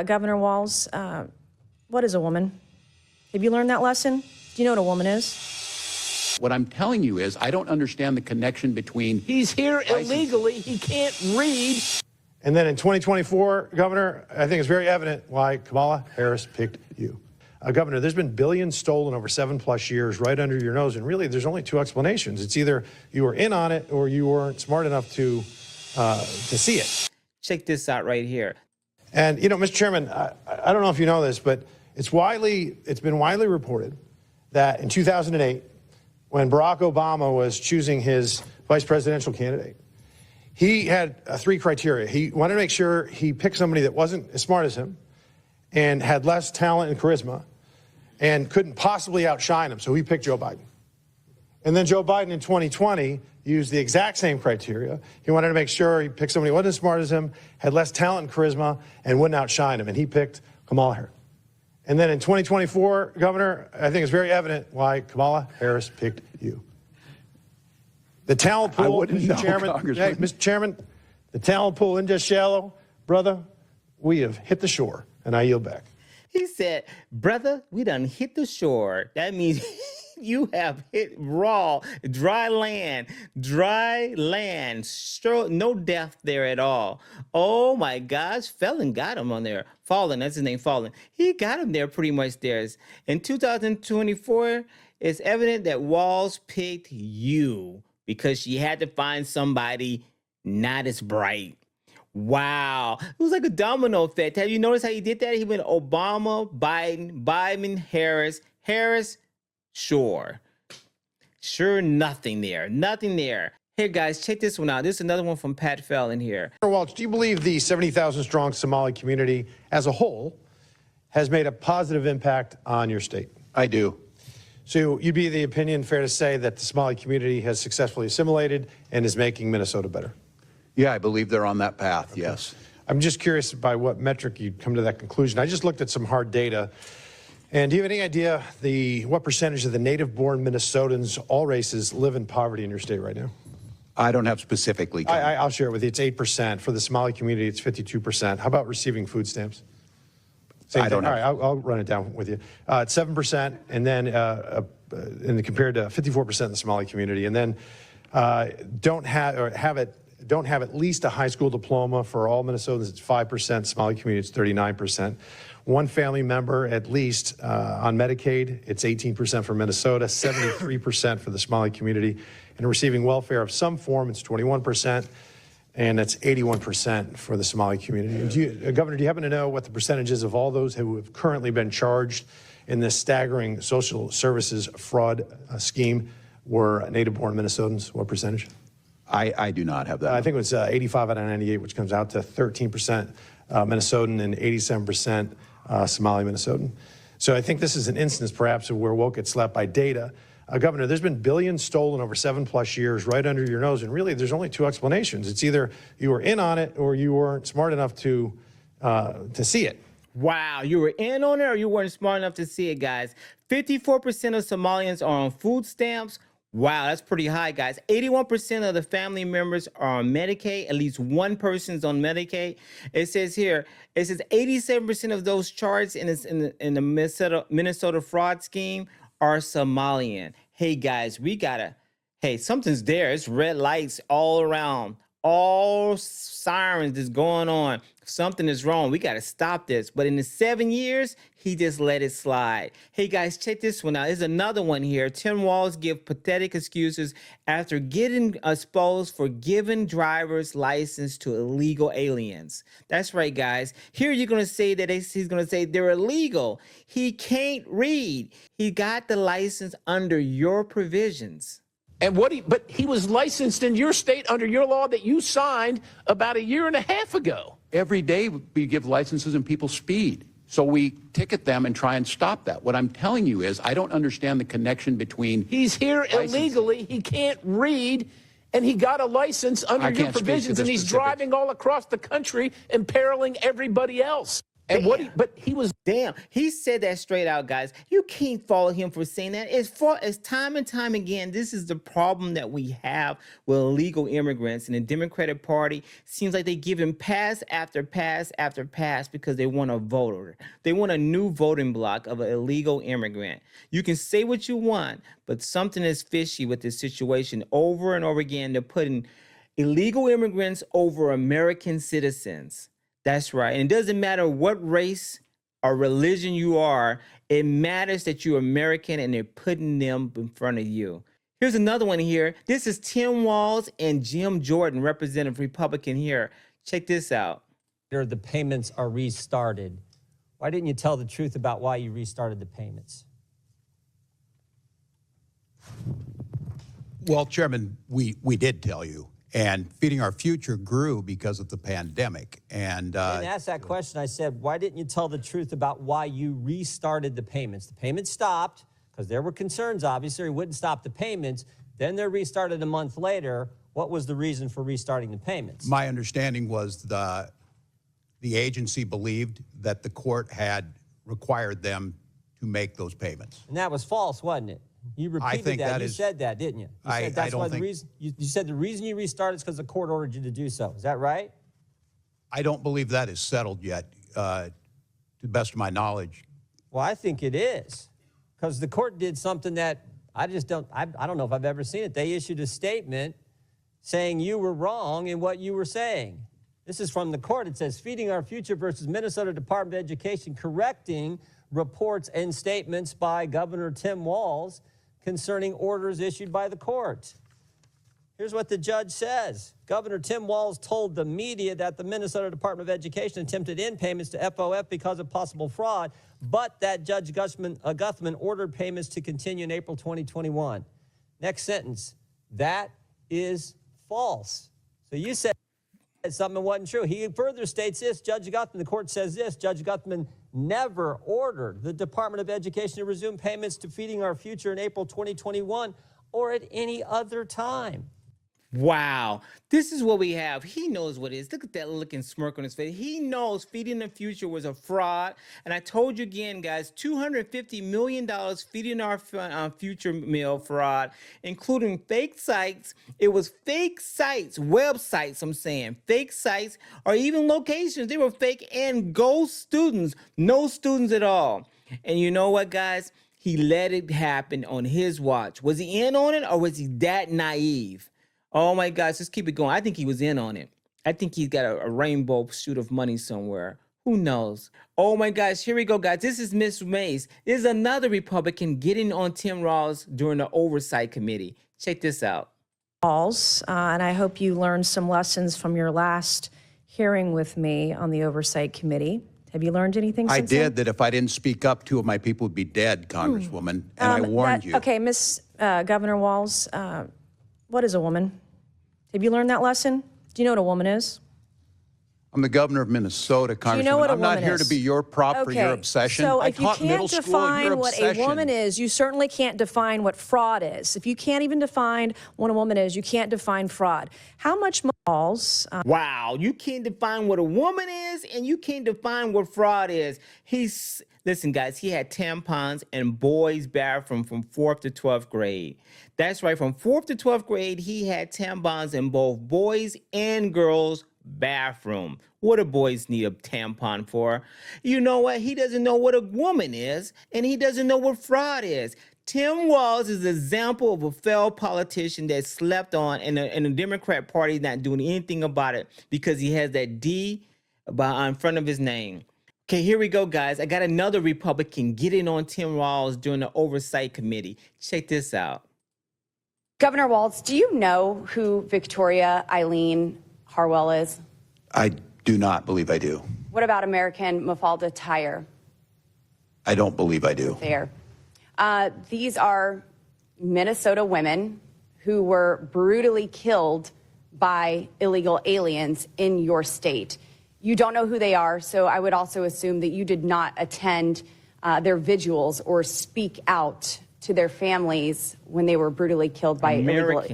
Governor Walz, what is a woman? Have you learned that lesson? Do you know what a woman is? What I'm telling you is I don't understand the connection between... He's here illegally. He can't read. And then in 2024, Governor, I think it's very evident why Kamala Harris picked you. Governor, there's been billions stolen over 7+ years right under your nose, and really there's only two explanations. It's either you were in on it or you weren't smart enough to see it. Check this out right here. And, you know, Mr. Chairman, I don't know if you know this, but it's been widely reported that in 2008, when Barack Obama was choosing his vice presidential candidate, he had three criteria. He wanted to make sure he picked somebody that wasn't as smart as him and had less talent and charisma and couldn't possibly outshine him, so he picked Joe Biden. And then Joe Biden in 2020 used the exact same criteria. He wanted to make sure he picked somebody who wasn't as smart as him, had less talent and charisma, and wouldn't outshine him, and he picked Kamala Harris. And then in 2024, Governor, I think it's very evident why Kamala Harris picked you. The talent pool, Mr. Chairman, hey, Mr. Chairman, the talent pool isn't just shallow, brother. We have hit the shore, and I yield back. He said, brother, we done hit the shore. That means you have hit raw, dry land, no depth there at all. Oh my gosh, Felon got him on there. Fallen, that's his name, Fallen. He got him there pretty much there. In 2024, it's evident that Walz picked you because she had to find somebody not as bright. Wow. It was like a domino effect. Have you noticed how he did that? He went Obama, Biden, Biden, Harris, sure, nothing there. Nothing there. Here, guys, check this one out. This is another one from Pat Fallon here. Walz, do you believe the 70,000-strong Somali community as a whole has made a positive impact on your state? I do. So you'd be the opinion, fair to say, that the Somali community has successfully assimilated and is making Minnesota better? Yeah, I believe they're on that path, okay. Yes. I'm just curious by what metric you'd come to that conclusion. I just looked at some hard data. And do you have any idea what percentage of the native-born Minnesotans, all races, live in poverty in your state right now? I don't have specifically. I'll share it with you. It's 8%. For the Somali community, it's 52%. How about receiving food stamps? I don't know. All right, I'll run it down with you. It's 7%, and then compared to 54% in the Somali community, and then don't have at least a high school diploma. For all Minnesotans, it's 5%. Somali community, it's 39%. One family member at least on Medicaid, it's 18% for Minnesota, 73% for the Somali community, and receiving welfare of some form, it's 21%, and that's 81% for the Somali community. Governor, do you happen to know what the percentage is of all those who have currently been charged in this staggering social services fraud scheme were native-born Minnesotans? What percentage? I do not have that. I think it was 85 out of 98, which comes out to 13% Minnesotan and 87% Somali Minnesotan. So I think this is an instance, perhaps, of where woke gets slapped by data. Governor, there's been billions stolen over 7+ years right under your nose, and really there's only two explanations. It's either you were in on it or you weren't smart enough to see it. Wow, you were in on it or you weren't smart enough to see it, guys. 54% of Somalians are on food stamps. Wow, that's pretty high, guys. 81% of the family members are on Medicaid. At least one person's on Medicaid. It says here, 87% of those charged in the Minnesota fraud scheme are Somalian. Hey, guys, something's there. It's red lights all around. All sirens is going on. Something is wrong. We got to stop this. But in the 7 years, he just let it slide. Hey, guys, check this one out. There's another one here. Tim Walz give pathetic excuses after getting exposed for giving driver's license to illegal aliens. That's right, guys. Here you're going to say that he's going to say they're illegal. He can't read. He got the license under your provisions. And but he was licensed in your state under your law that you signed about 1.5 years ago. Every day we give licenses and people speed. So we ticket them and try and stop that. What I'm telling you is I don't understand the connection between... He's here illegally. He can't read, and he got a license under your provisions, and he's driving all across the country, imperiling everybody else. And but he was Damn, he said that straight out, guys. You can't fault him for saying that. As time and time again, this is the problem that we have with illegal immigrants. And the Democratic Party seems like they give him pass after pass after pass because they want a voter. They want a new voting bloc of an illegal immigrant. You can say what you want, but something is fishy with this situation over and over again. They're putting illegal immigrants over American citizens. That's right. And it doesn't matter what race or religion you are, it matters that you're American and they're putting them in front of you. Here's another one here. This is Tim Walz and Jim Jordan, Representative Republican here. Check this out. The payments are restarted. Why didn't you tell the truth about why you restarted the payments? Well, Chairman, we did tell you. And Feeding Our Future grew because of the pandemic. And I didn't ask that question. I said, why didn't you tell the truth about why you restarted the payments? The payments stopped because there were concerns, obviously, it wouldn't stop the payments. Then they're restarted a month later. What was the reason for restarting the payments? my understanding was the agency believed that the court had required them to make those payments. And that was false, wasn't it? You repeated think that. that You is- said that, didn't you? You said that's don't why think- the reason you said the reason you restarted is because the court ordered you to do so. Is that right? I don't believe that is settled yet, to the best of my knowledge. Well, I think it is, because the court did something that I don't know if I've ever seen it. They issued a statement saying you were wrong in what you were saying. This is from the court. It says, Feeding Our Future versus Minnesota Department of Education, correcting reports and statements by Governor Tim Walz concerning orders issued by the court. Here's what the judge says. Governor Tim Walz told the media that the Minnesota Department of Education attempted in payments to FOF because of possible fraud, but that Judge Guthman ordered payments to continue in April 2021. Next sentence. That is false. So you said something wasn't true. He further states this. Judge Guthman, the court says this. Judge Guthman never ordered the Department of Education to resume payments to Feeding Our Future in April 2021 or at any other time. Wow, this is what we have. He knows what it is. Look at that looking smirk on his face. He knows Feeding the Future was a fraud. And I told you again, guys, $250 million Feeding Our Future meal fraud, including fake sites. It was fake sites, websites, I'm saying, fake sites, or even locations. They were fake and ghost students, no students at all. And you know what, guys? He let it happen on his watch. Was he in on it, or was he that naive? Oh my gosh, let's keep it going. I think he was in on it. I think he's got a rainbow shoot of money somewhere. Who knows? Oh my gosh, here we go, guys. This is Miss Mays. This is another Republican getting on Tim Walz during the Oversight Committee. Check this out. Walz, and I hope you learned some lessons from your last hearing with me on the Oversight Committee. Have you learned anything I since did, that if I didn't speak up, 2 of my people would be dead, Congresswoman, and I warned you. Okay, Miss Governor Walz, what is a woman? Have you learned that lesson? Do you know what a woman is? I'm the governor of Minnesota, Congresswoman. Do you know what a I'm not woman here is? to be your prop for your obsession. So I if you taught middle can't school your define what a obsession. woman is, you certainly can't define what fraud is. If you can't even define what a woman is, you can't define fraud. How much Walz? Wow, you can't define what a woman is, and you can't define what fraud is. Listen, guys, he had tampons in boys' bathroom from 4th to 12th grade. That's right, from 4th to 12th grade, he had tampons in both boys and girls' bathroom. What do boys need a tampon for? You know what? He doesn't know what a woman is, and he doesn't know what fraud is. Tim Walz is an example of a failed politician that slept on, and the Democrat Party not doing anything about it because he has that D in front of his name. Okay, here we go, guys. I got another Republican getting on Tim Walz during the Oversight Committee. Check this out. Governor Walz, do you know who Victoria Eileen Harwell is? I do not believe I do. What about American Mafalda Tyer? I don't believe I do. There. These are Minnesota women who were brutally killed by illegal aliens in your state. You don't know who they are, so I would also assume that you did not attend their vigils or speak out to their families when they were brutally killed by illegal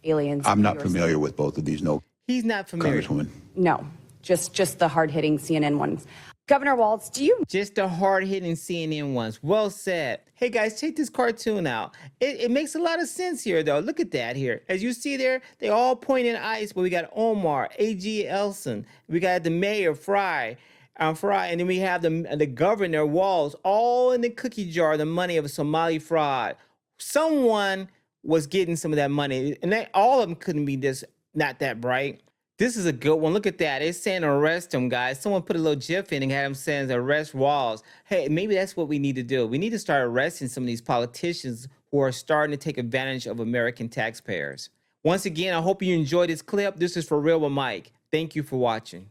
aliens. I'm not familiar with both of these. No, He's not familiar. Congresswoman. No, just the hard-hitting CNN ones. Governor Walz, do you Just the hard-hitting CNN ones. Well said. Hey guys, check this cartoon out. It makes a lot of sense here, though. Look at that here. As you see there, they all point in ICE, but we got Omar, AG Ellison, we got the mayor, Fry, and then we have the governor, Walz, all in the cookie jar, the money of Somali fraud. Someone was getting some of that money, and all of them couldn't be just not that bright. This is a good one. Look at that. It's saying arrest him, guys. Someone put a little GIF in and had him saying arrest Walz. Hey, maybe that's what we need to do. We need to start arresting some of these politicians who are starting to take advantage of American taxpayers. Once again, I hope you enjoyed this clip. This is For Real with Mike. Thank you for watching.